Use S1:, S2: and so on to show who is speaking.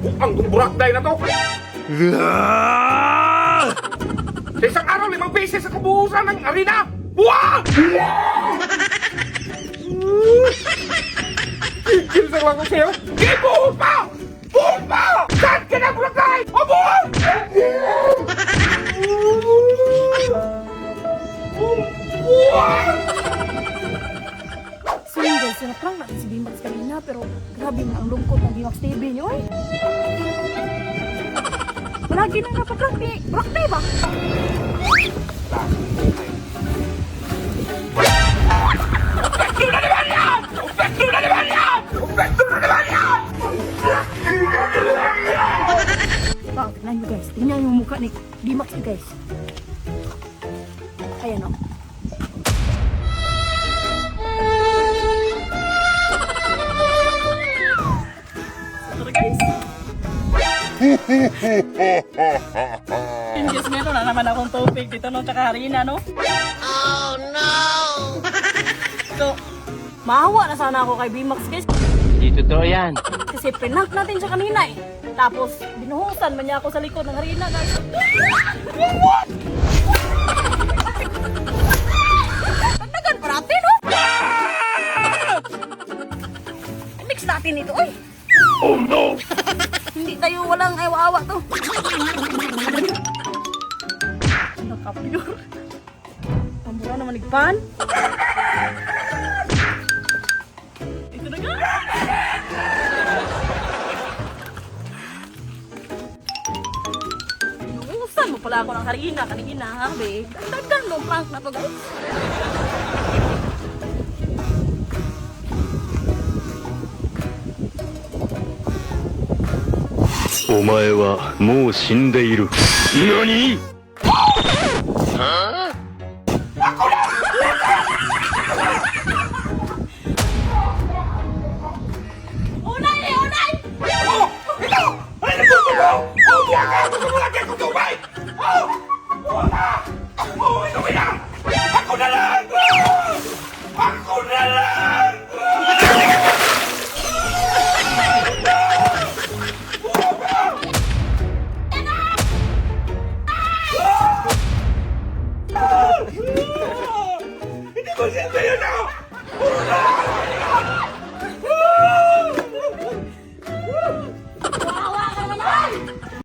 S1: buang tong burakday na to. Sa isang araw, 5 beses ako buhusan ng arena. Buwag! Tigil sa lang ko sa'yo. Di, buhos pa! Buhos pa! Saan ka na burakday? O, buhos! Buwag!
S2: So yun guys, sinaprank natin si Bimax kanina, pero grabe na ang lungkot ng Bimax TV niyo eh. Malagi na napaprank ni Rockday ba?
S1: Pekto na naman yan! Pekto na naman yan! Pekto na naman yan!
S2: Wow, tignan nyo guys, tignan yung mukha ni Bimax eh guys. Ayan o. Guys.
S3: Diyos, meron na naman akong topic dito no, tsaka harina, no?
S2: Oh no! So, maawa na sana ako kay Bimax guys.
S4: Hindi totoo yan.
S2: Kasi prank natin siya kanina eh. Tapos, binuhusan man niya ako sa likod ng harina guys. Tagdagan pa natin, no? Mix natin ito, oy!
S1: Oh no!
S2: Hindi tayo walang awa-awa to. Nakapure. Pambura naman igpan. Ito na nga. Inuusan mo pala ako ng harina kanina, ha, babe? Dagan no prank na to, guys.
S5: お前はもう死んでいる。何？